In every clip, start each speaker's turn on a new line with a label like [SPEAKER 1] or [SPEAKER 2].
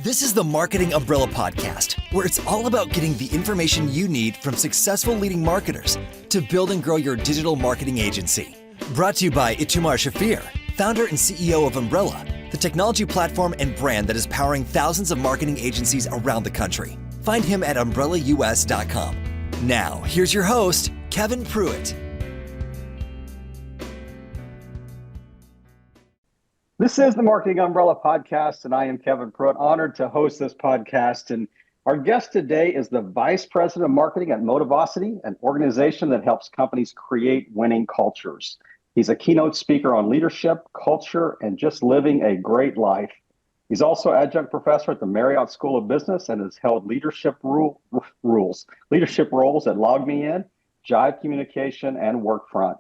[SPEAKER 1] This is the Marketing Umbrella Podcast, where it's all about getting the information you need from successful leading marketers to build and grow your digital marketing agency. Brought to you by Itamar Shafir, founder and CEO of Umbrella, the technology platform and brand that is powering thousands of marketing agencies around the country. Find him at umbrellaus.com. Now, here's your host, Kevin Pruitt.
[SPEAKER 2] This is the Marketing Umbrella Podcast, and I am Kevin Pruitt, honored to host this podcast. And our guest today is the Vice President of Marketing at Motivosity, an organization that helps companies create winning cultures. He's a keynote speaker on leadership, culture, and just living a great life. He's also adjunct professor at the Marriott School of Business and has held leadership roles at LogMeIn, Jive Communications, and Workfront.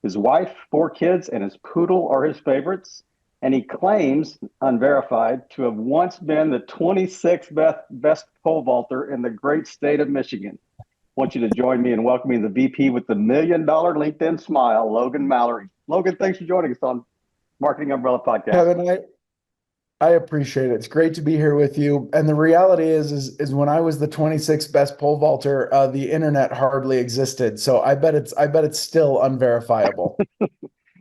[SPEAKER 2] His wife, 4 kids, and his poodle are his favorites. And he claims, unverified, to have once been the 26th best pole vaulter in the great state of Michigan. I want you to join me in welcoming the VP with the $1 million LinkedIn smile, Logan Mallory. Logan, thanks for joining us on Marketing Umbrella Podcast.
[SPEAKER 3] Kevin, I appreciate it. It's great to be here with you. And the reality is when I was the 26th best pole vaulter, the internet hardly existed. So I bet it's still unverifiable.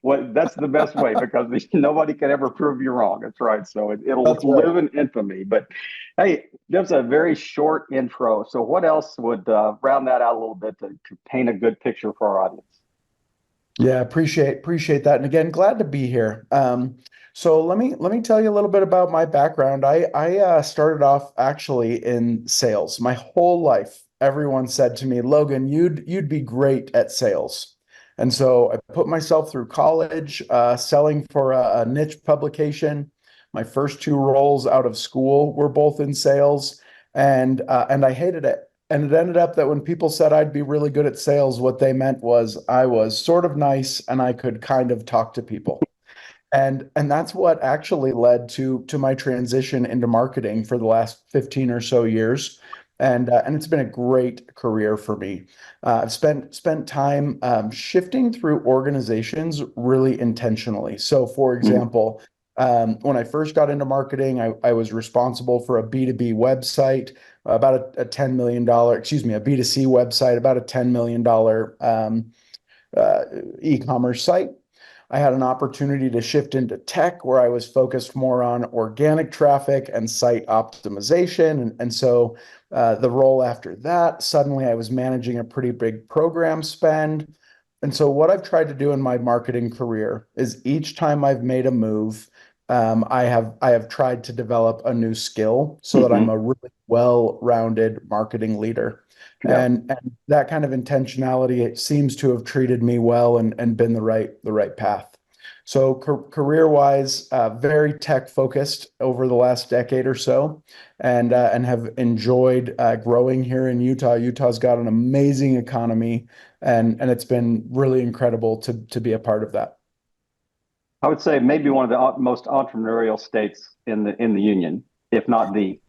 [SPEAKER 2] Well, that's the best way because nobody can ever prove you wrong. That's right. So it'll
[SPEAKER 3] That's right.
[SPEAKER 2] live in infamy. But hey, that's a very short intro. So what else would round that out a little bit to paint a good picture for our audience?
[SPEAKER 3] Yeah, appreciate that. And again, glad to be here. So let me tell you a little bit about my background. I started off actually in sales. My whole life, everyone said to me, Logan, you'd be great at sales. And so I put myself through college, selling for a niche publication. My first 2 roles out of school were both in sales, and I hated it. And it ended up that when people said I'd be really good at sales, what they meant was I was sort of nice and I could kind of talk to people. And that's what actually led to my transition into marketing for the last 15 or so years. And it's been a great career for me. I've spent time shifting through organizations really intentionally. So, for example, when I first got into marketing, I was responsible for a B2B website, about a $10 million, a B2C website, about a $10 million e-commerce site. I had an opportunity to shift into tech where I was focused more on organic traffic and site optimization. And so the role after that, suddenly I was managing a pretty big program spend. And so what I've tried to do in my marketing career is each time I've made a move, I have tried to develop a new skill so that I'm a really well-rounded marketing leader. Yeah. And that kind of intentionality, it seems to have treated me well and been the right path. So career-wise, very tech-focused over the last decade or so, and have enjoyed growing here in Utah. Utah's got an amazing economy, and it's been really incredible to be a part of that.
[SPEAKER 2] I would say maybe one of the most entrepreneurial states in the union, if not the.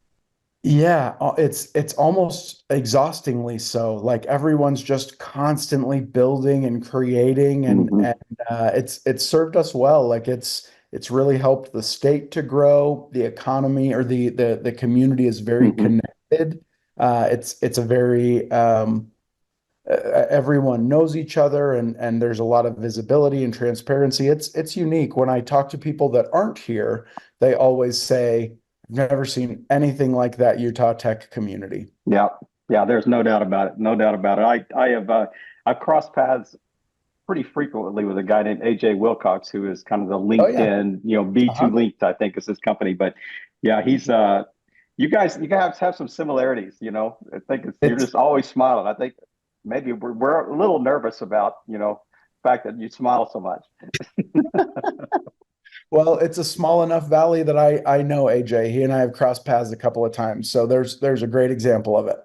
[SPEAKER 3] Yeah, it's almost exhaustingly so. Like everyone's just constantly building and creating, and it's served us well. Like it's really helped the state to grow, the economy or the community is very connected. It's a very everyone knows each other, and there's a lot of visibility and transparency. It's unique. When I talk to people that aren't here, they always say, never seen anything like that Utah tech community.
[SPEAKER 2] Yeah. There's no doubt about it. No doubt about it. I've crossed paths pretty frequently with a guy named AJ Wilcox, who is kind of the LinkedIn, B2 Linked, I think is his company. But yeah, he's you guys have some similarities. I think you're just always smiling. I think maybe we're a little nervous about the fact that you smile so much.
[SPEAKER 3] Well, it's a small enough valley that I know AJ. He and I have crossed paths a couple of times. So there's a great example of it.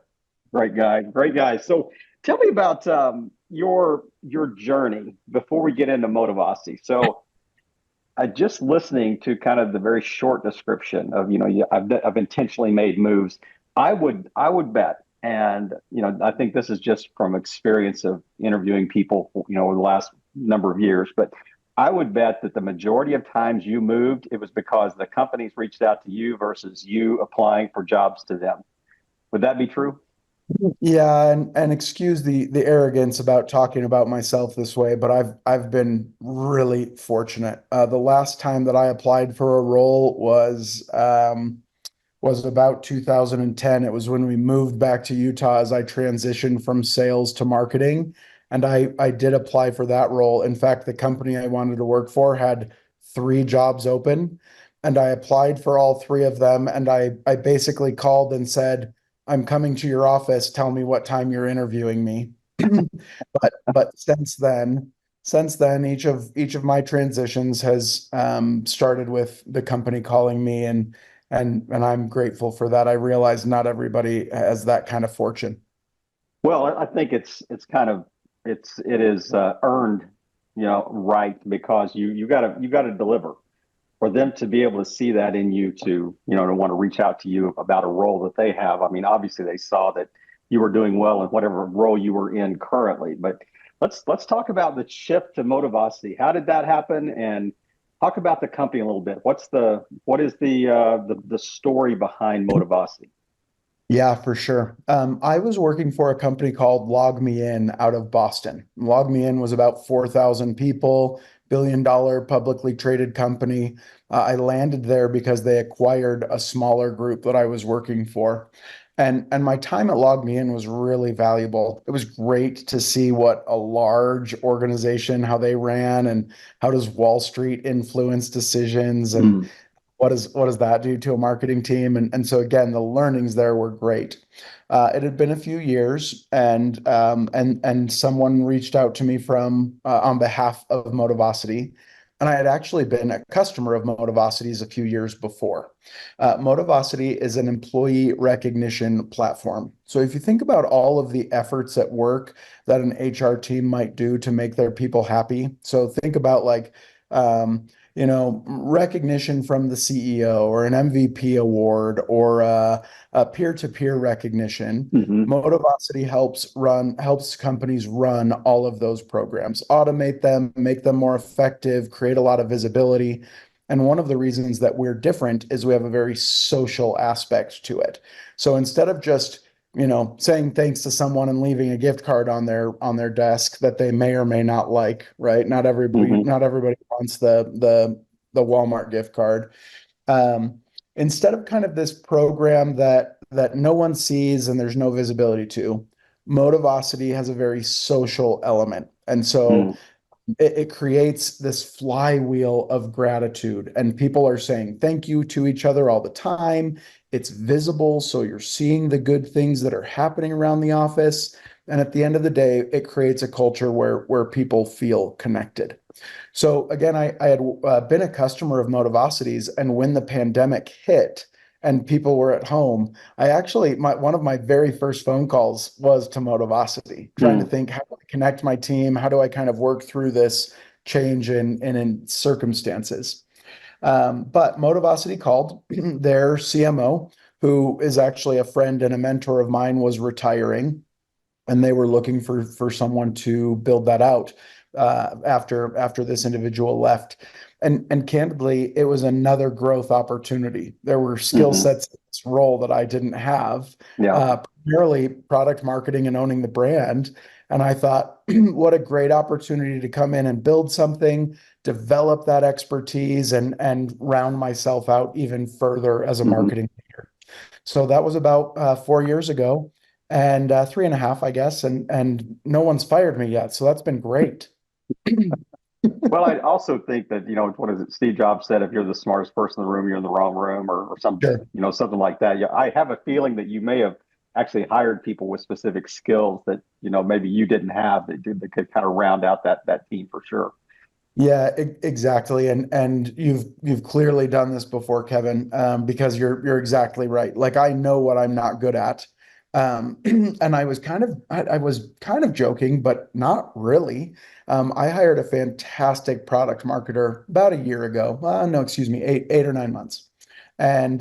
[SPEAKER 2] Great guy. So tell me about your journey before we get into Motivosity. So just listening to kind of the very short description of, I've intentionally made moves. I would bet, and I think this is just from experience of interviewing people, over the last number of years, but I would bet that the majority of times you moved, it was because the companies reached out to you versus you applying for jobs to them. Would that be true?
[SPEAKER 3] Yeah, and excuse the arrogance about talking about myself this way, but I've been really fortunate. The last time that I applied for a role was about 2010. It was when we moved back to Utah as I transitioned from sales to marketing. And I did apply for that role. In fact, the company I wanted to work for had three jobs open, and I applied for all three of them. And I basically called and said, I'm coming to your office. Tell me what time you're interviewing me. But since then, each of my transitions has started with the company calling me, and I'm grateful for that. I realize not everybody has that kind of fortune.
[SPEAKER 2] Well, I think it's kind of it is earned, right because you got to deliver for them to be able to see that in you to want to reach out to you about a role that they have. I mean, obviously they saw that you were doing well in whatever role you were in currently, but let's talk about the shift to Motivosity. How did that happen? And talk about the company a little bit. What is the story behind Motivosity?
[SPEAKER 3] Yeah, for sure. I was working for a company called LogMeIn out of Boston. LogMeIn was about 4,000 people, billion-dollar publicly traded company. I landed there because they acquired a smaller group that I was working for. And my time at LogMeIn was really valuable. It was great to see what a large organization, how they ran, and how does Wall Street influence decisions, and
[SPEAKER 2] Mm,
[SPEAKER 3] what does that do to a marketing team? And so again, the learnings there were great. It had been a few years, and someone reached out to me from on behalf of Motivosity, and I had actually been a customer of Motivosity's a few years before. Motivosity is an employee recognition platform. So if you think about all of the efforts at work that an HR team might do to make their people happy, so think about like recognition from the CEO or an MVP award or a peer-to-peer recognition.
[SPEAKER 2] hmm
[SPEAKER 3] Motivosity helps companies run all of those programs, automate them, make them more effective, create a lot of visibility. And one of the reasons that we're different is we have a very social aspect to it. So instead of just saying thanks to someone and leaving a gift card on their desk that they may or may not like, right?
[SPEAKER 2] hmm
[SPEAKER 3] Not everybody wants the Walmart gift card. Um, Instead of kind of this program that no one sees and there's no visibility to, Motivosity has a very social element. And so
[SPEAKER 2] mm
[SPEAKER 3] it creates this flywheel of gratitude, and people are saying thank you to each other all the time. It's visible, so you're seeing the good things that are happening around the office. And at the end of the day, it creates a culture where people feel connected. So again, I had been a customer of Motivosity's, and when the pandemic hit and people were at home, I actually one of my very first phone calls was to Motivosity, trying to
[SPEAKER 2] mm.
[SPEAKER 3] think, how do I connect my team? How do I kind of work through this change in circumstances? But Motivosity called their CMO, who is actually a friend and a mentor of mine, was retiring, and they were looking for someone to build that out after this individual left. And candidly, it was another growth opportunity. There were skill
[SPEAKER 2] hmm
[SPEAKER 3] sets in this role that I didn't have,
[SPEAKER 2] Yeah.
[SPEAKER 3] primarily product marketing and owning the brand. And I thought, what a great opportunity to come in and build something, develop that expertise, and round myself out even further as a
[SPEAKER 2] hmm
[SPEAKER 3] marketing leader. So that was about 4 years ago, and three and a half, I guess, and no one's fired me yet. So that's been great.
[SPEAKER 2] Well, I also think that, what is it? Steve Jobs said, if you're the smartest person in the room, you're in the wrong room, or
[SPEAKER 3] Sure.
[SPEAKER 2] something like that. Yeah, I have a feeling that you may have actually hired people with specific skills that, maybe you didn't have that could kind of round out that team for sure.
[SPEAKER 3] Yeah, exactly. And you've clearly done this before, Kevin, because you're exactly right. Like, I know what I'm not good at. And I was kind of joking, but not really. I hired a fantastic product marketer about a year ago. No, excuse me, 8 or 9 months. And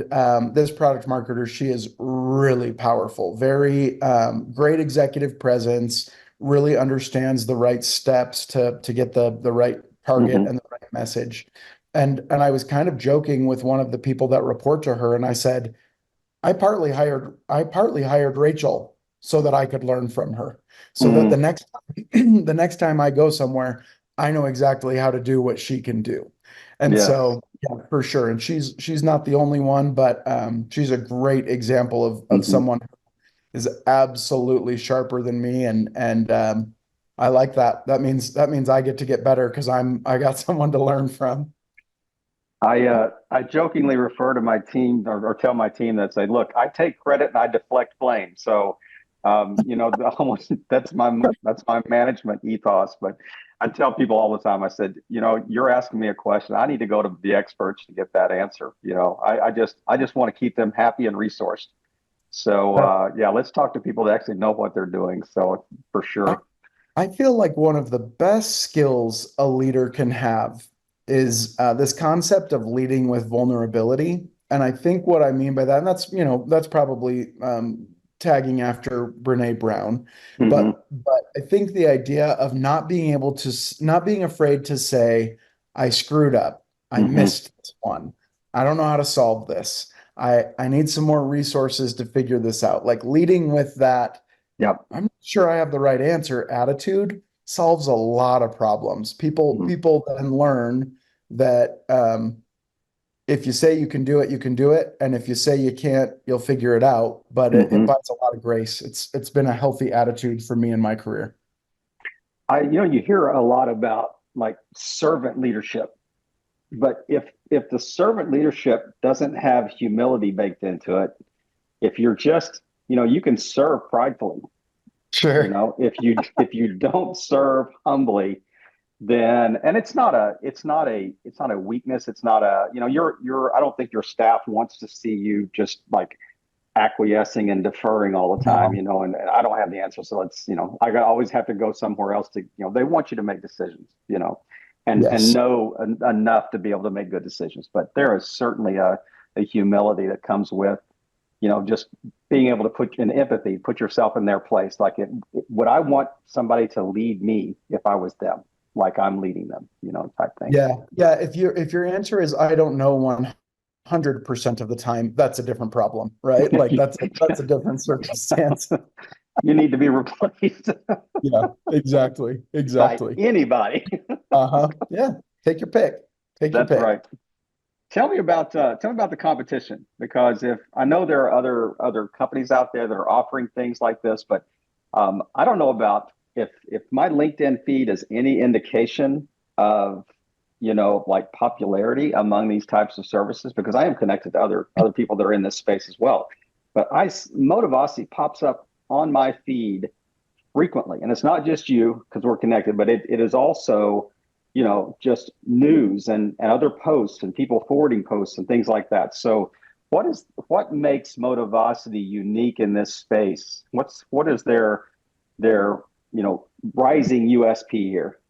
[SPEAKER 3] this product marketer, she is really powerful, very great executive presence, really understands the right steps to get the right target
[SPEAKER 2] Hmm.
[SPEAKER 3] and the right message. And I was kind of joking with one of the people that report to her, and I said, I partly hired Rachel so that I could learn from her, so that
[SPEAKER 2] Hmm.
[SPEAKER 3] the next time I go somewhere, I know exactly how to do what she can do. And
[SPEAKER 2] Yes.
[SPEAKER 3] so, yeah, for sure. And she's not the only one, but she's a great example of
[SPEAKER 2] Hmm.
[SPEAKER 3] someone who is absolutely sharper than me, and I like that. That means I get better because I got someone to learn from.
[SPEAKER 2] I jokingly refer to my team or tell my team that say, look, I take credit and I deflect blame. So, almost that's my management ethos. But I tell people all the time, I said, you're asking me a question. I need to go to the experts to get that answer. I just want to keep them happy and resourced. So yeah, let's talk to people that actually know what they're doing. So for
[SPEAKER 3] I,
[SPEAKER 2] sure.
[SPEAKER 3] I feel like one of the best skills a leader can have is this concept of leading with vulnerability. And I think what I mean by that, and that's probably tagging after Brene Brown,
[SPEAKER 2] Hmm.
[SPEAKER 3] but I think the idea of not being afraid to say, I screwed up, I
[SPEAKER 2] Hmm.
[SPEAKER 3] missed this one, I don't know how to solve this, I need some more resources to figure this out. Like leading with that
[SPEAKER 2] Yep.
[SPEAKER 3] I'm not sure I have the right answer. Attitude solves a lot of problems. People then learn that if you say you can do it, you can do it, and if you say you can't, you'll figure it out. But it
[SPEAKER 2] Hmm.
[SPEAKER 3] buys a lot of grace. It's been a healthy attitude for me in my career.
[SPEAKER 2] You hear a lot about like servant leadership, but if the servant leadership doesn't have humility baked into it, if you're just, you can serve pridefully.
[SPEAKER 3] Sure.
[SPEAKER 2] If you don't serve humbly, then and it's not a weakness. It's not a, I don't think your staff wants to see you just like acquiescing and deferring all the time,
[SPEAKER 3] No.
[SPEAKER 2] and I don't have the answer. So always have to go somewhere else to, they want you to make decisions, and
[SPEAKER 3] Yes.
[SPEAKER 2] know enough to be able to make good decisions. But there is certainly a humility that comes with, just being able to put in empathy, put yourself in their place. Like, would I want somebody to lead me if I was them, like I'm leading them, type thing.
[SPEAKER 3] Yeah. Yeah. If your answer is I don't know 100% of the time, that's a different problem, right? Like that's a different circumstance.
[SPEAKER 2] You need to be replaced
[SPEAKER 3] Yeah, exactly.
[SPEAKER 2] by
[SPEAKER 3] Exactly.
[SPEAKER 2] anybody.
[SPEAKER 3] Uh-huh. Yeah. Take your pick. Take your
[SPEAKER 2] That's
[SPEAKER 3] pick.
[SPEAKER 2] right. Tell me about the competition, because if I know there are other companies out there that are offering things like this, but I don't know about if my LinkedIn feed is any indication of, like popularity among these types of services, because I am connected to other people that are in this space as well. But Motivosity pops up on my feed frequently. And it's not just you because we're connected, but it is also, just news and other posts and people forwarding posts and things like that. So what makes Motivosity unique in this space? What is their rising USP here?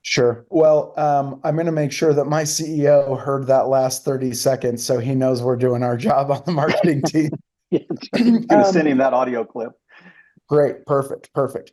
[SPEAKER 3] Sure. Well, I'm going to make sure that my CEO heard that last 30 seconds so he knows we're doing our job on the marketing team.
[SPEAKER 2] Gonna send him that audio clip.
[SPEAKER 3] Great. Perfect. Perfect.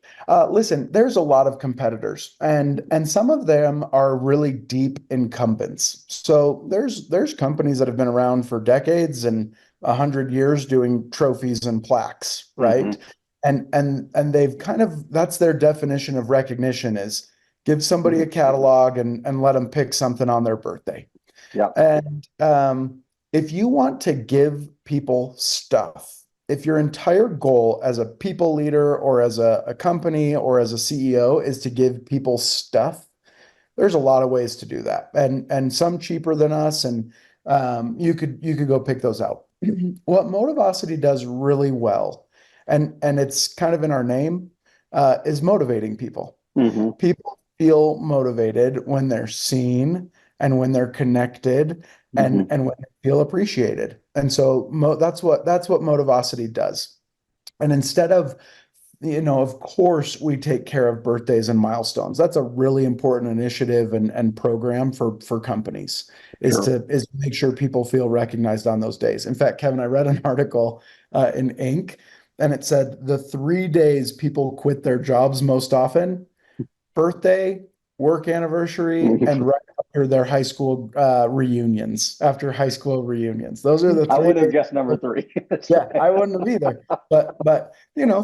[SPEAKER 3] Listen, there's a lot of competitors and some of them are really deep incumbents. So there's companies that have been around for decades and 100 years doing trophies and plaques, right?
[SPEAKER 2] Hmm.
[SPEAKER 3] And they've kind of that's their definition of recognition is give somebody a catalog and let them pick something on their birthday.
[SPEAKER 2] Yeah.
[SPEAKER 3] And if you want to give people stuff, if your entire goal as a people leader or as a company or as a CEO is to give people stuff, there's a lot of ways to do that, and some cheaper than us, and you could go pick those out. What Motivosity does really well, and it's kind of in our name, is motivating people.
[SPEAKER 2] Hmm.
[SPEAKER 3] People feel motivated when they're seen and when they're connected
[SPEAKER 2] Hmm.
[SPEAKER 3] and when they feel appreciated. And so that's what Motivosity does. And instead of, of course, we take care of birthdays and milestones. That's a really important initiative and program for companies
[SPEAKER 2] Sure.
[SPEAKER 3] is to make sure people feel recognized on those days. In fact, Kevin, I read an article in Inc. and it said the 3 days people quit their jobs most often: birthday, work anniversary, and right after their high school reunions, after high school reunions. Those are the
[SPEAKER 2] I
[SPEAKER 3] three
[SPEAKER 2] would have
[SPEAKER 3] days.
[SPEAKER 2] guessed number three. That's
[SPEAKER 3] Yeah,
[SPEAKER 2] right.
[SPEAKER 3] I wouldn't have either. But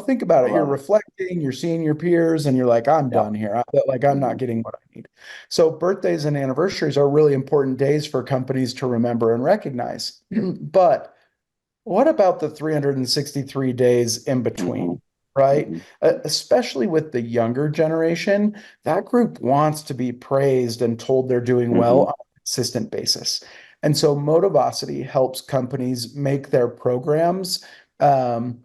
[SPEAKER 3] think about
[SPEAKER 2] I
[SPEAKER 3] it. You're
[SPEAKER 2] love it.
[SPEAKER 3] reflecting, you're seeing your peers, and you're like, I'm
[SPEAKER 2] Yeah.
[SPEAKER 3] done here. I feel like I'm not
[SPEAKER 2] Mhm.
[SPEAKER 3] getting what I need. So birthdays and anniversaries are really important days for companies to remember and recognize. But what about the 363 days in
[SPEAKER 2] Mhm.
[SPEAKER 3] between, right?
[SPEAKER 2] Mhm.
[SPEAKER 3] Especially with the younger generation, that group wants to be praised and told they're doing well
[SPEAKER 2] Mhm.
[SPEAKER 3] on a consistent basis. And so Motivosity helps companies make their programs um,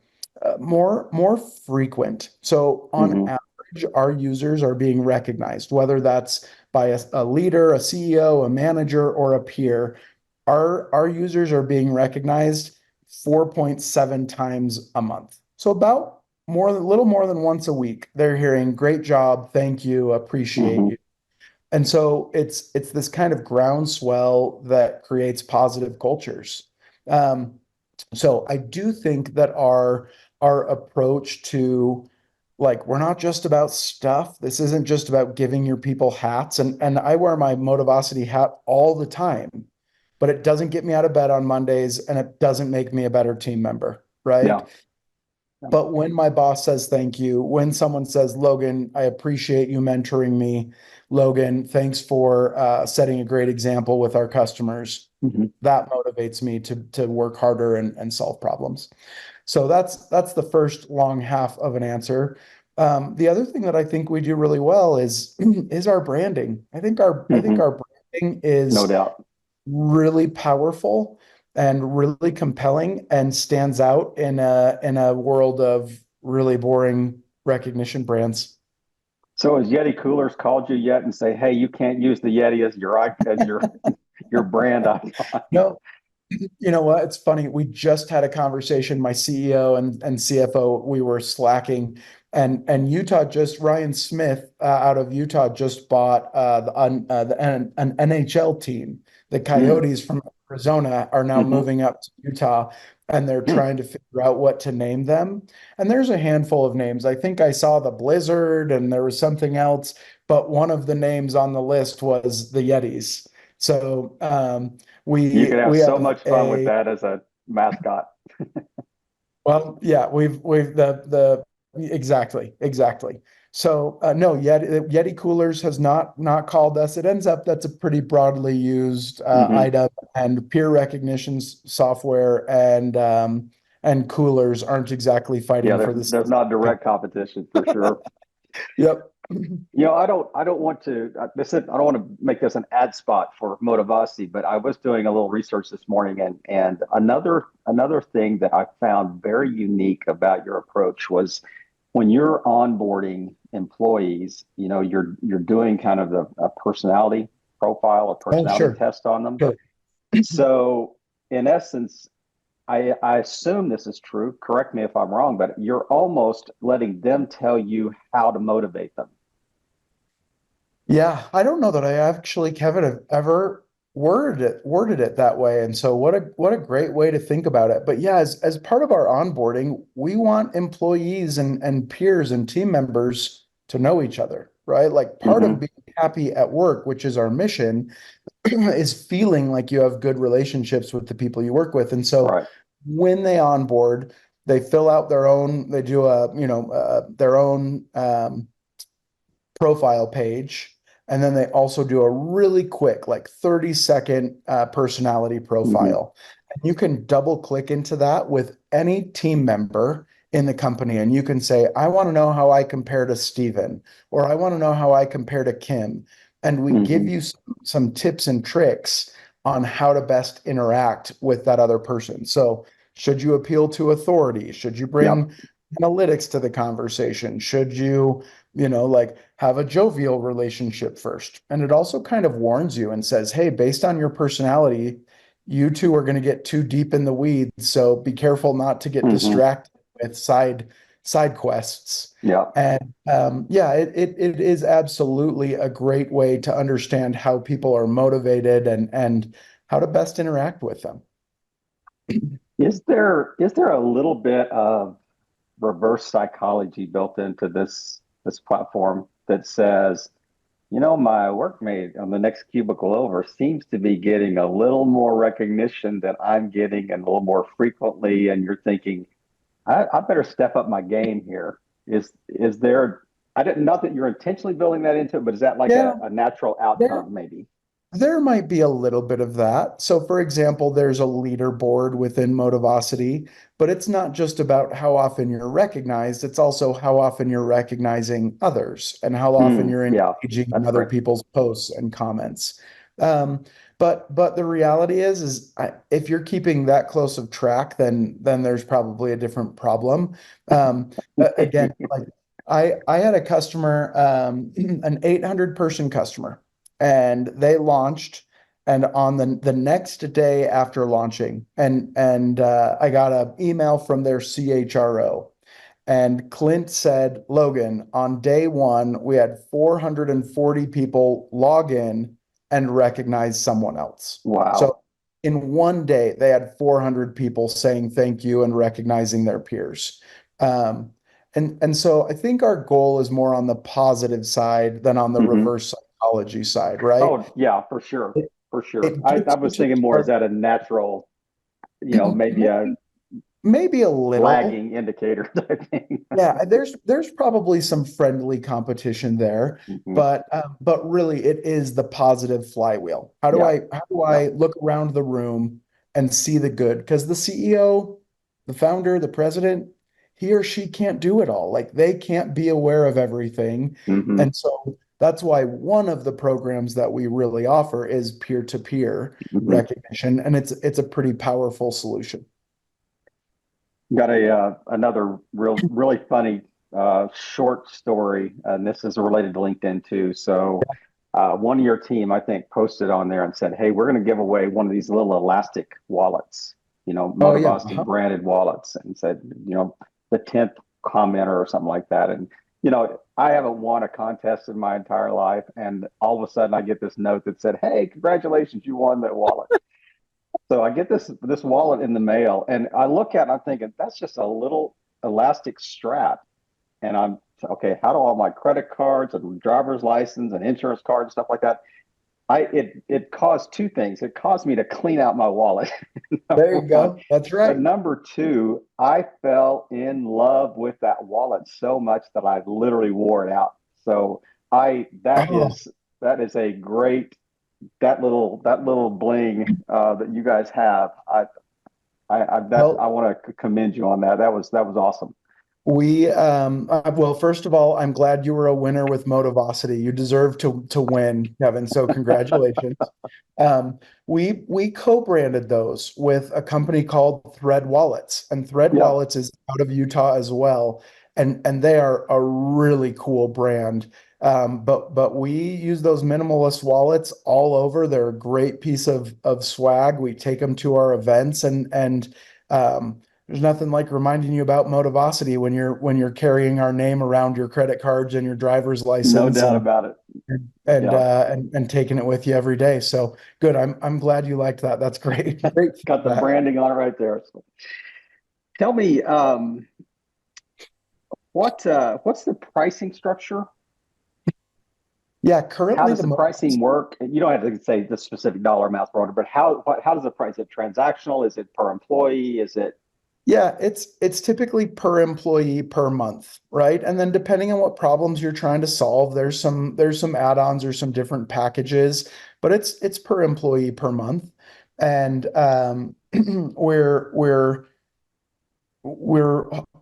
[SPEAKER 3] more frequent. So on
[SPEAKER 2] Mhm.
[SPEAKER 3] average, our users are being recognized, whether that's by a leader, a CEO, a manager, or a peer. Our users are being recognized 4.7 times a month. So about a little more than once a week. They're hearing great job, thank you, appreciate
[SPEAKER 2] Mhm.
[SPEAKER 3] you. And so it's this kind of groundswell that creates positive cultures. Um, so I do think that our approach to, like, we're not just about stuff. This isn't just about giving your people hats. And I wear my Motivosity hat all the time, but it doesn't get me out of bed on Mondays and it doesn't make me a better team member, right?
[SPEAKER 2] Yeah. Yeah.
[SPEAKER 3] But when my boss says thank you, when someone says, Logan, I appreciate you mentoring me. Logan, thanks for setting a great example with our customers.
[SPEAKER 2] Mhm.
[SPEAKER 3] That motivates me to work harder and solve problems. So that's the first long half of an answer. The other thing that I think we do really well is our branding. I think
[SPEAKER 2] Mhm.
[SPEAKER 3] our branding
[SPEAKER 2] No
[SPEAKER 3] is
[SPEAKER 2] doubt.
[SPEAKER 3] really powerful and really compelling and stands out in a world of really boring recognition brands.
[SPEAKER 2] So has Yeti Coolers called you yet and say, "Hey, you can't use the Yeti as your brand icon"?
[SPEAKER 3] No, you know what? It's funny. We just had a conversation, my CEO and CFO, we were slacking, and Ryan Smith out of Utah just bought an NHL team. The
[SPEAKER 2] Mm.
[SPEAKER 3] Coyotes from Arizona are now
[SPEAKER 2] Mhm.
[SPEAKER 3] moving up to Utah, and they're
[SPEAKER 2] Mm.
[SPEAKER 3] trying to figure out what to name them. And there's a handful of names. I think I saw the Blizzard, and there was something else, but one of the names on the list was the Yetis. So
[SPEAKER 2] You
[SPEAKER 3] we
[SPEAKER 2] could have
[SPEAKER 3] we
[SPEAKER 2] so
[SPEAKER 3] have
[SPEAKER 2] much fun with
[SPEAKER 3] a
[SPEAKER 2] that as a mascot.
[SPEAKER 3] well, yeah, we've the exactly. So no, Yeti Coolers has not called us. It ends up that's a pretty broadly used
[SPEAKER 2] Hmm.
[SPEAKER 3] item, and peer recognition software and coolers aren't exactly
[SPEAKER 2] Yeah,
[SPEAKER 3] fighting for
[SPEAKER 2] there's
[SPEAKER 3] this.
[SPEAKER 2] not direct competition for sure.
[SPEAKER 3] Yep.
[SPEAKER 2] I don't want to I don't want to make this an ad spot for Motivosity, but I was doing a little research this morning, and another thing that I found very unique about your approach was when you're onboarding employees, you're doing kind of a personality profile, a
[SPEAKER 3] Oh,
[SPEAKER 2] personality
[SPEAKER 3] sure,
[SPEAKER 2] test on them.
[SPEAKER 3] sure.
[SPEAKER 2] So in essence, I assume this is true. Correct me if I'm wrong, but you're almost letting them tell you how to motivate them.
[SPEAKER 3] Yeah, I don't know that I actually, Kevin, have ever worded it that way. And so what a great way to think about it. But yeah, as part of our onboarding, we want employees and peers and team members to know each other, right? Like part of
[SPEAKER 2] Hmm.
[SPEAKER 3] being happy at work, which is our mission, is feeling like you have good relationships with the people you work with. And so
[SPEAKER 2] Right.
[SPEAKER 3] when they onboard, they fill out they do their own profile page. And then they also do a really quick, like 30-second personality
[SPEAKER 2] Hmm.
[SPEAKER 3] profile. And you can double click into that with any team member in the company. And you can say, I want to know how I compare to Steven, or I want to know how I compare to Kim. And we give
[SPEAKER 2] Hmm.
[SPEAKER 3] you some tips and tricks on how to best interact with that other person. So, should you appeal to authority? Should you
[SPEAKER 2] Yep.
[SPEAKER 3] bring analytics to the conversation? Should you like have a jovial relationship first. And it also kind of warns you and says, hey, based on your personality, you two are going to get too deep in the weeds. So be careful not to get
[SPEAKER 2] Hmm.
[SPEAKER 3] distracted with side quests.
[SPEAKER 2] Yep.
[SPEAKER 3] And yeah, it is absolutely a great way to understand how people are motivated and how to best interact with them.
[SPEAKER 2] Is there a little bit of reverse psychology built into this platform that says My workmate on the next cubicle over seems to be getting a little more recognition than I'm getting and a little more frequently. And you're thinking, I better step up my game here. Is there, I didn't know that you're intentionally building that into it, but is that like
[SPEAKER 3] Yeah,
[SPEAKER 2] a natural
[SPEAKER 3] there
[SPEAKER 2] outcome, maybe?
[SPEAKER 3] there might be a little bit of that. So, for example, there's a leaderboard within Motivosity, but it's not just about how often you're recognized, it's also how often you're recognizing others and how often you're
[SPEAKER 2] Yeah,
[SPEAKER 3] engaging in
[SPEAKER 2] that's
[SPEAKER 3] other
[SPEAKER 2] great.
[SPEAKER 3] people's posts and comments. But the reality if you're keeping that close of track, then there's probably a different problem. Again, like I had a customer, an 800 person customer, and they launched. And on the next day after launching, and I got an email from their CHRO, and Clint said, Logan, on day one, we had 440 people log in and recognize someone else. So
[SPEAKER 2] Wow.
[SPEAKER 3] in one day, they had 400 people saying thank you and recognizing their peers. Um, and so I think our goal is more on the positive side than on the
[SPEAKER 2] Hmm.
[SPEAKER 3] reverse psychology side, right?
[SPEAKER 2] Oh, yeah, for sure.
[SPEAKER 3] It,
[SPEAKER 2] For sure.
[SPEAKER 3] it
[SPEAKER 2] I
[SPEAKER 3] gets you
[SPEAKER 2] was
[SPEAKER 3] to
[SPEAKER 2] thinking more, is
[SPEAKER 3] start
[SPEAKER 2] that a natural, maybe a
[SPEAKER 3] maybe a little.
[SPEAKER 2] lagging indicator type thing?
[SPEAKER 3] Yeah, there's probably some friendly competition there,
[SPEAKER 2] Hmm.
[SPEAKER 3] but really it is the positive flywheel.
[SPEAKER 2] Yeah.
[SPEAKER 3] How do
[SPEAKER 2] Yeah.
[SPEAKER 3] I look around the room and see the good? Because the CEO, the founder, the president, he or she can't do it all. Like they can't be aware of everything.
[SPEAKER 2] Hmm.
[SPEAKER 3] And so that's why one of the programs that we really offer is peer-to-peer
[SPEAKER 2] Hmm.
[SPEAKER 3] recognition, and it's a pretty powerful solution.
[SPEAKER 2] Got a another really funny short story, and this is related to LinkedIn too. So, one of your team, I think, posted on there and said, "Hey, we're going to give away one of these little elastic wallets,
[SPEAKER 3] Oh yeah.
[SPEAKER 2] Motivosity branded wallets," and said, the 10th commenter or something like that. And I haven't won a contest in my entire life, and all of a sudden, I get this note that said, "Hey, congratulations, you won that wallet." So I get this wallet in the mail, and I look at it, and I'm thinking that's just a little elastic strap, and I'm okay. How do all my credit cards and driver's license and insurance cards and stuff like that? It caused two things. It caused me to clean out my wallet,
[SPEAKER 3] There
[SPEAKER 2] number
[SPEAKER 3] you
[SPEAKER 2] one,
[SPEAKER 3] go. That's
[SPEAKER 2] but
[SPEAKER 3] right.
[SPEAKER 2] number two, I fell in love with that wallet so much that I literally wore it out. So I
[SPEAKER 3] Oh,
[SPEAKER 2] that is a great that little bling that you guys have. I
[SPEAKER 3] well,
[SPEAKER 2] want to commend you on that. That was awesome.
[SPEAKER 3] well, first of all, I'm glad you were a winner with Motivosity. You deserve to win, Kevin. So congratulations. We co-branded those with a company called Thread Wallets, and Thread
[SPEAKER 2] Yeah.
[SPEAKER 3] Wallets is out of Utah as well, and they are a really cool brand. But we use those minimalist wallets all over. They're a great piece of swag. We take them to our events, and there's nothing like reminding you about Motivosity when you're carrying our name around your credit cards and your driver's
[SPEAKER 2] No
[SPEAKER 3] license
[SPEAKER 2] doubt about it. Yeah.
[SPEAKER 3] and taking it with you every day. So good. I'm glad you liked that. That's great. Great
[SPEAKER 2] Got the
[SPEAKER 3] feedback.
[SPEAKER 2] branding on it right there. So tell me, what's the pricing structure?
[SPEAKER 3] Yeah,
[SPEAKER 2] How
[SPEAKER 3] currently
[SPEAKER 2] does
[SPEAKER 3] the
[SPEAKER 2] the
[SPEAKER 3] most
[SPEAKER 2] pricing work? You don't have to say the specific dollar amounts per order, but how does the price? Is it transactional? Is it per employee? Is it
[SPEAKER 3] Yeah, it's typically per employee per month, right? And then depending on what problems you're trying to solve, there's some add-ons or some different packages, but it's per employee per month. And we're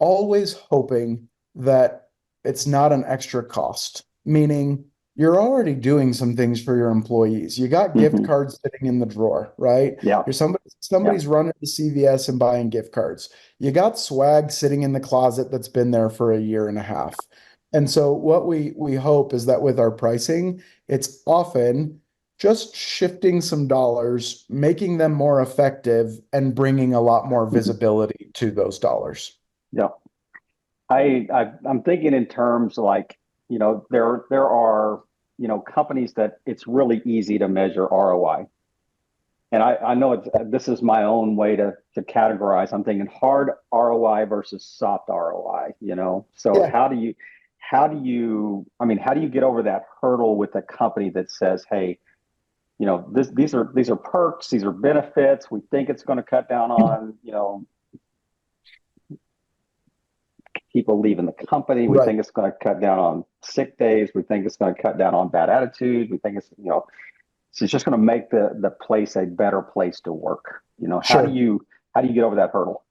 [SPEAKER 3] always hoping that it's not an extra cost, meaning you're already doing some things for your employees. You got gift
[SPEAKER 2] Mhm.
[SPEAKER 3] cards sitting in the drawer, right?
[SPEAKER 2] Yeah, yeah.
[SPEAKER 3] Somebody's running to CVS and buying gift cards. You got swag sitting in the closet that's been there for a year and a half. And so what we hope is that with our pricing, it's often just shifting some dollars, making them more effective, and bringing a lot more
[SPEAKER 2] Mhm.
[SPEAKER 3] visibility to those dollars.
[SPEAKER 2] Yeah. I'm thinking in terms like, there are, companies that it's really easy to measure ROI. And I know this is my own way to categorize. I'm thinking hard ROI versus soft ROI. So
[SPEAKER 3] Yeah,
[SPEAKER 2] how do you get over that hurdle with a company that says, hey, these are perks, these are benefits. We think it's going to cut down on, people leaving the company. We
[SPEAKER 3] Right.
[SPEAKER 2] think it's going to cut down on sick days. We think it's going to cut down on bad attitude. We think it's just going to make the place a better place to work.
[SPEAKER 3] Sure.
[SPEAKER 2] How do you get over that hurdle?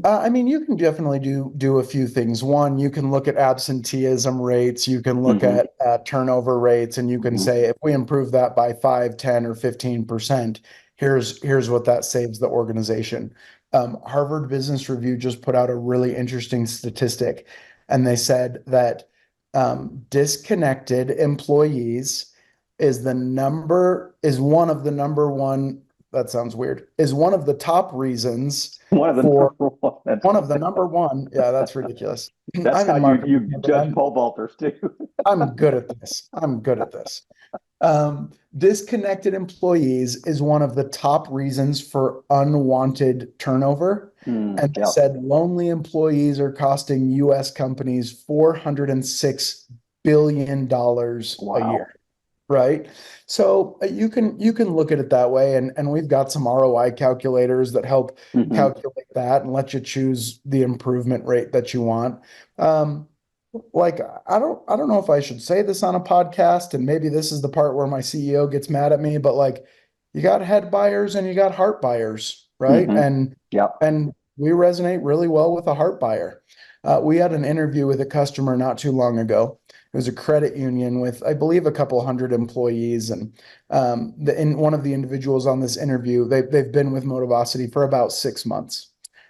[SPEAKER 3] I mean, you can definitely do a few things. One, you can look at absenteeism rates, you can look
[SPEAKER 2] Mm-hmm.
[SPEAKER 3] at turnover rates, and you can
[SPEAKER 2] Mm-hmm.
[SPEAKER 3] say if we improve that by 5, 10, or 15%, here's what that saves the organization. Harvard Business Review just put out a really interesting statistic, and they said that disconnected employees is one of the number one. That sounds weird. Is one of the top reasons
[SPEAKER 2] One of the
[SPEAKER 3] for
[SPEAKER 2] number one.
[SPEAKER 3] one of the number one. Yeah, that's ridiculous.
[SPEAKER 2] That's
[SPEAKER 3] I'm
[SPEAKER 2] how
[SPEAKER 3] in marketing,
[SPEAKER 2] you
[SPEAKER 3] but
[SPEAKER 2] judge pole vaulters too.
[SPEAKER 3] I'm good at this. I'm good at this. Disconnected employees is one of the top reasons for unwanted turnover. And they
[SPEAKER 2] Yeah.
[SPEAKER 3] said lonely employees are costing US companies $406 billion a
[SPEAKER 2] Wow.
[SPEAKER 3] year. Right. So you can look at it that way, and we've got some ROI calculators that help
[SPEAKER 2] Mm-hmm.
[SPEAKER 3] calculate that and let you choose the improvement rate that you want. Um, like I don't know if I should say this on a podcast, and maybe this is the part where my CEO gets mad at me, but like you got head buyers and you got heart buyers, right?
[SPEAKER 2] Mm-hmm. Yep.
[SPEAKER 3] And we resonate really well with a heart buyer. We had an interview with a customer not too long ago. It was a credit union with, I believe, a couple hundred employees, and one of the individuals on this interview, they've been with Motivosity for about 6 months.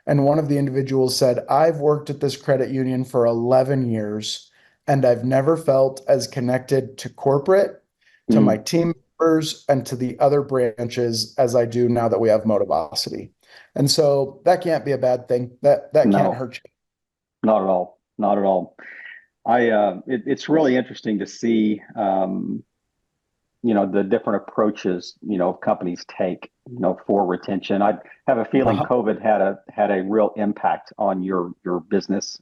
[SPEAKER 3] And one of the individuals said, I've worked at this credit union for 11 years, and I've never felt as connected to corporate, to my
[SPEAKER 2] Mm.
[SPEAKER 3] team members, and to the other branches as I do now that we have Motivosity. And so that can't be a bad thing. That can't
[SPEAKER 2] No,
[SPEAKER 3] hurt you.
[SPEAKER 2] not at all. Not at all. It's really interesting to see, the different approaches, companies take, for retention. I have a feeling
[SPEAKER 3] Uh-huh.
[SPEAKER 2] COVID had a real impact on your business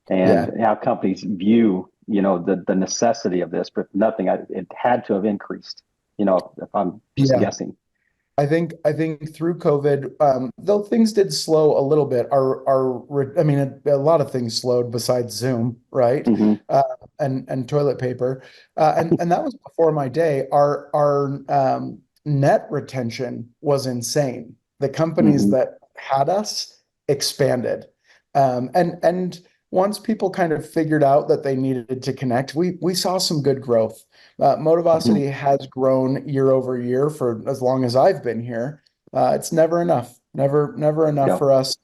[SPEAKER 2] and
[SPEAKER 3] Yeah.
[SPEAKER 2] how companies view, the necessity of this, but nothing, it had to have increased, if I'm just
[SPEAKER 3] Yeah.
[SPEAKER 2] guessing.
[SPEAKER 3] I think through COVID, though things did slow a little bit, I mean, a lot of things slowed besides Zoom, right?
[SPEAKER 2] Hmm.
[SPEAKER 3] Uh, and toilet paper, and that was before my day. Our net retention was insane. The companies
[SPEAKER 2] Hmm.
[SPEAKER 3] that had us expanded, and once people kind of figured out that they needed to connect, we saw some good growth.
[SPEAKER 2] Hmm.
[SPEAKER 3] Motivosity has grown year over year for as long as I've been here. It's never enough, never enough
[SPEAKER 2] Yeah.
[SPEAKER 3] for us.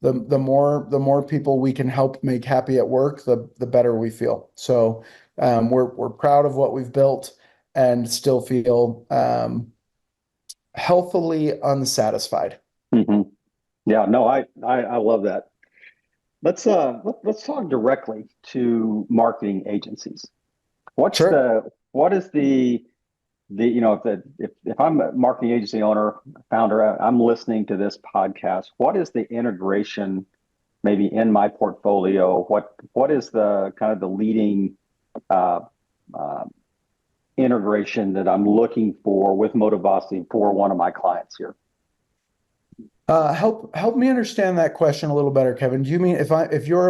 [SPEAKER 3] The more people we can help make happy at work, the better we feel. So we're proud of what we've built and still feel healthily unsatisfied.
[SPEAKER 2] Hmm. Yeah. No, I love that. Let's talk directly to marketing agencies. What's
[SPEAKER 3] Sure.
[SPEAKER 2] the what is the if I'm a marketing agency owner, founder, I'm listening to this podcast. What is the integration maybe in my portfolio? What is the kind of the leading uh, uh, integration that I'm looking for with Motivosity for one of my clients here?
[SPEAKER 3] Help me understand that question a little better, Kevin. Do you mean if you're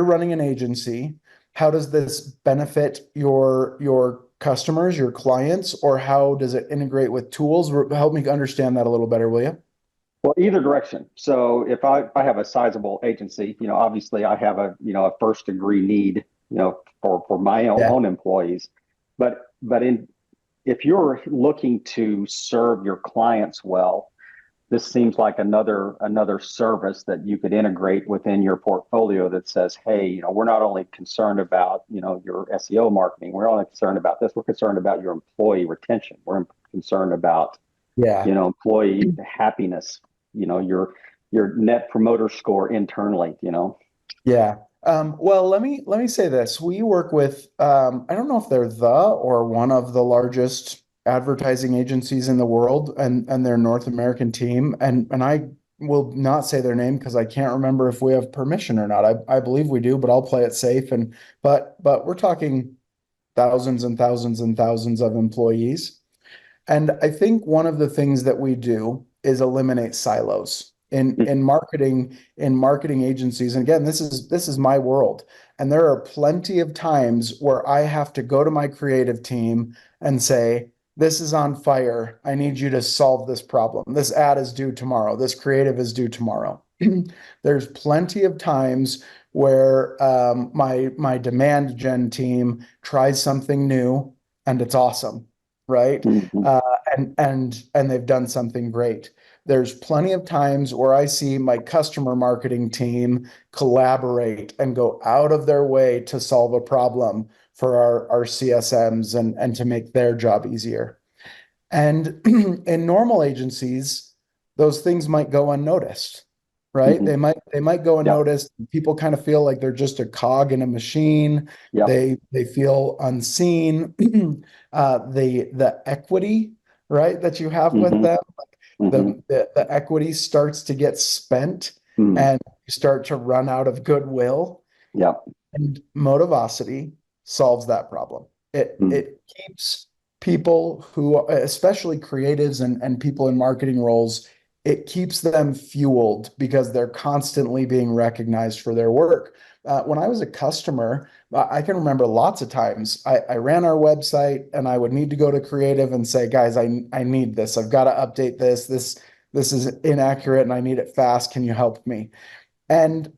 [SPEAKER 3] running an agency, how does this benefit your customers, your clients, or how does it integrate with tools? Help me understand that a little better, will you?
[SPEAKER 2] Well, either direction. So if I have a sizable agency, obviously I have a first degree need, for my
[SPEAKER 3] Yeah.
[SPEAKER 2] own employees. But if you're looking to serve your clients well, this seems like another service that you could integrate within your portfolio that says, hey, we're not only concerned about, your SEO marketing, we're only concerned about this, we're concerned about your employee retention. We're concerned about,
[SPEAKER 3] Yeah.
[SPEAKER 2] employee happiness, your net promoter score internally.
[SPEAKER 3] Yeah. Well, let me say this. We work with I don't know if they're the or one of the largest advertising agencies in the world, and their North American team. And I will not say their name because I can't remember if we have permission or not. I believe we do, but I'll play it safe. But we're talking thousands and thousands and thousands of employees. And I think one of the things that we do is eliminate silos in marketing agencies. And again, this is my world. And there are plenty of times where I have to go to my creative team and say, this is on fire. I need you to solve this problem. This ad is due tomorrow. This creative is due tomorrow. There's plenty of times where my demand gen team tries something new and it's awesome, right?
[SPEAKER 2] Mhm.
[SPEAKER 3] Uh, and they've done something great. There's plenty of times where I see my customer marketing team collaborate and go out of their way to solve a problem for our CSMs and to make their job easier. And in normal agencies, those things might go unnoticed, right?
[SPEAKER 2] Mhm.
[SPEAKER 3] They might go
[SPEAKER 2] Yep.
[SPEAKER 3] unnoticed. People kind of feel like they're just a cog in a machine.
[SPEAKER 2] Yep.
[SPEAKER 3] They feel unseen. The equity, right, that you have with
[SPEAKER 2] Mhm.
[SPEAKER 3] them,
[SPEAKER 2] Mhm.
[SPEAKER 3] the equity starts to get spent
[SPEAKER 2] Mhm.
[SPEAKER 3] and you start to run out of goodwill.
[SPEAKER 2] Yep.
[SPEAKER 3] And Motivosity solves that problem.
[SPEAKER 2] Mhm.
[SPEAKER 3] It keeps people who, especially creatives and people in marketing roles, it keeps them fueled because they're constantly being recognized for their work. When I was a customer, I can remember lots of times I ran our website and I would need to go to creative and say, guys, I need this. I've got to update this. This is inaccurate and I need it fast. Can you help me? And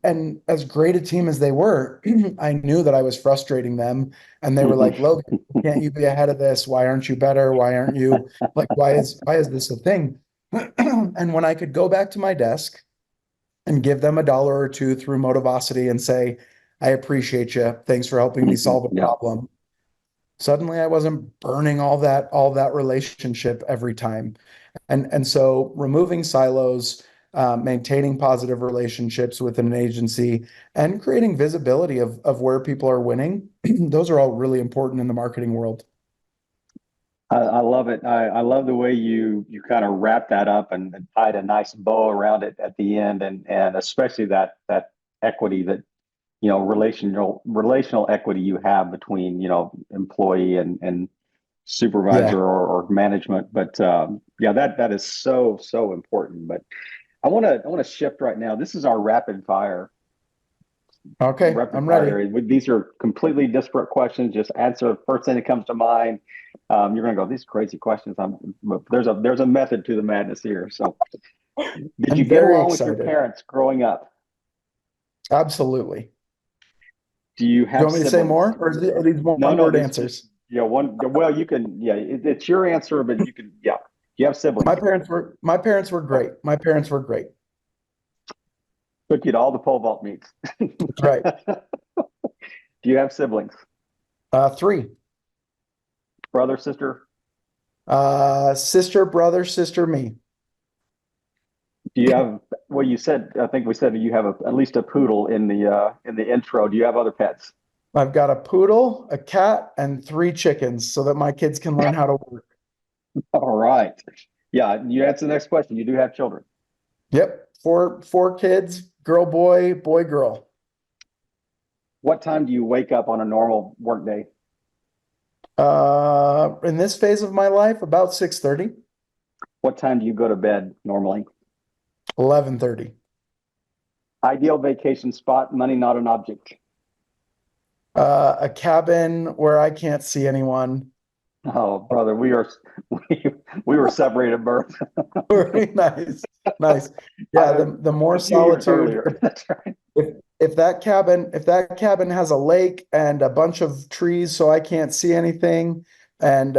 [SPEAKER 3] as great a team as they were, I knew that I was frustrating them. And they were
[SPEAKER 2] Mhm.
[SPEAKER 3] like, Logan, can't you be ahead of this? Why aren't you better? Why aren't you like, why is this a thing? And when I could go back to my desk and give them a dollar or two through Motivosity and say, I appreciate you. Thanks for helping me
[SPEAKER 2] Mhm.
[SPEAKER 3] solve a
[SPEAKER 2] Yep.
[SPEAKER 3] problem. Suddenly I wasn't burning all that relationship every time. And so removing silos, maintaining positive relationships within an agency, and creating visibility of where people are winning, those are all really important in the marketing world.
[SPEAKER 2] I love it. I love the way you kind of wrap that up and tied a nice bow around it at the end, and especially that equity that relational equity you have between employee and supervisor
[SPEAKER 3] Yeah.
[SPEAKER 2] or management. But yeah, that is so important. But I want to shift right now. This is our
[SPEAKER 3] Okay,
[SPEAKER 2] rapid
[SPEAKER 3] I'm
[SPEAKER 2] fire
[SPEAKER 3] ready.
[SPEAKER 2] area. These are completely disparate questions. Just answer the first thing that comes to mind. You're going to go, these crazy questions. There's a method to the madness here. So, did you
[SPEAKER 3] I'm
[SPEAKER 2] get
[SPEAKER 3] very
[SPEAKER 2] along with your
[SPEAKER 3] excited.
[SPEAKER 2] parents growing up?
[SPEAKER 3] Absolutely.
[SPEAKER 2] Do you
[SPEAKER 3] Do you
[SPEAKER 2] have
[SPEAKER 3] want me to say
[SPEAKER 2] siblings?
[SPEAKER 3] more, or are these
[SPEAKER 2] No, no.
[SPEAKER 3] one-word
[SPEAKER 2] This just
[SPEAKER 3] answers?
[SPEAKER 2] one. Well, you can. Yeah, it's your answer, but you can. Yeah. Do you have siblings?
[SPEAKER 3] My parents were great. My parents were great.
[SPEAKER 2] Took you to all the pole vault meets.
[SPEAKER 3] That's right.
[SPEAKER 2] Do you have siblings?
[SPEAKER 3] Three.
[SPEAKER 2] Brother, sister?
[SPEAKER 3] Sister, brother, sister, me.
[SPEAKER 2] Do you have? Well, you said. I think we said you have at least a poodle in the intro. Do you have other pets?
[SPEAKER 3] I've got a poodle, a cat, and three chickens so that my kids can learn how to work.
[SPEAKER 2] All right. Yeah, you answer the next question. You do have children.
[SPEAKER 3] Yep. Four kids, girl, boy, boy, girl.
[SPEAKER 2] What time do you wake up on a normal work day?
[SPEAKER 3] In this phase of my life, about 6:30,
[SPEAKER 2] What time do you go to bed normally?
[SPEAKER 3] 11:30.
[SPEAKER 2] Ideal vacation spot, money not an object.
[SPEAKER 3] A cabin where I can't see anyone.
[SPEAKER 2] Oh, brother, we, we were separated at birth
[SPEAKER 3] Very nice. Nice. Yeah,
[SPEAKER 2] a,
[SPEAKER 3] the more
[SPEAKER 2] a few years
[SPEAKER 3] solitude.
[SPEAKER 2] earlier. That's right.
[SPEAKER 3] If that cabin has a lake and a bunch of trees so I can't see anything and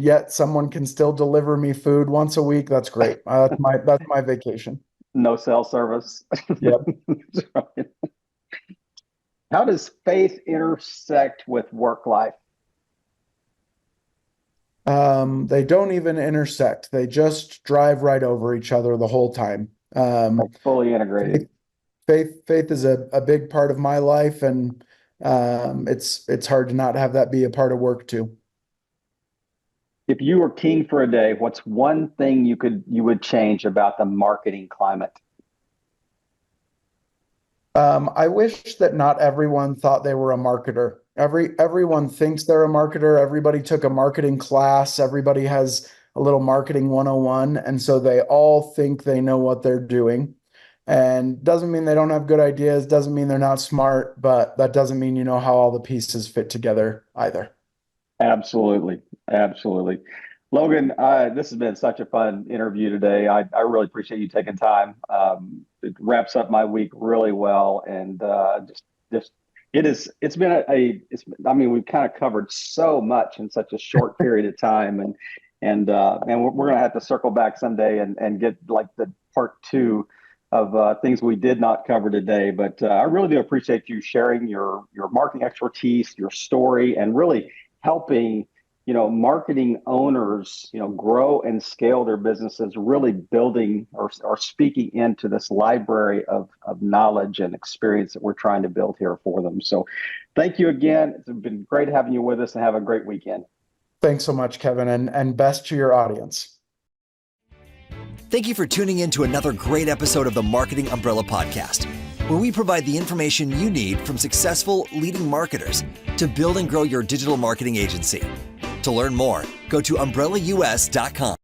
[SPEAKER 3] yet someone can still deliver me food once a week, that's great. That's my vacation.
[SPEAKER 2] No cell service.
[SPEAKER 3] Yep.
[SPEAKER 2] That's right. How does faith intersect with work life?
[SPEAKER 3] They don't even intersect. They just drive right over each other the whole time.
[SPEAKER 2] Like fully integrated.
[SPEAKER 3] Faith, faith is a big part of my life, and it's hard to not have that be a part of work too.
[SPEAKER 2] If you were king for a day, what's one thing you would change about the marketing climate?
[SPEAKER 3] I wish that not everyone thought they were a marketer. Everyone thinks they're a marketer. Everybody took a marketing class. Everybody has a little marketing 101. And so they all think they know what they're doing. And doesn't mean they don't have good ideas, doesn't mean they're not smart, but that doesn't mean you know how all the pieces fit together either.
[SPEAKER 2] Absolutely. Absolutely. Logan, this has been such a fun interview today. I really appreciate you taking time. It wraps up my week really well. And just it's been I mean, we've kind of covered so much in such a short period of time. And we're going to have to circle back someday and get like the part two of things we did not cover today. But I really do appreciate you sharing your marketing expertise, your story, and really helping marketing owners grow and scale their businesses, really building or speaking into this library of knowledge and experience that we're trying to build here for them. So thank you again. It's been great having you with us, and have a great weekend.
[SPEAKER 3] Thanks so much, Kevin, and best to your audience.
[SPEAKER 1] Thank you for tuning in to another great episode of the Marketing Umbrella Podcast, where we provide the information you need from successful leading marketers to build and grow your digital marketing agency. To learn more, go to umbrellaus.com.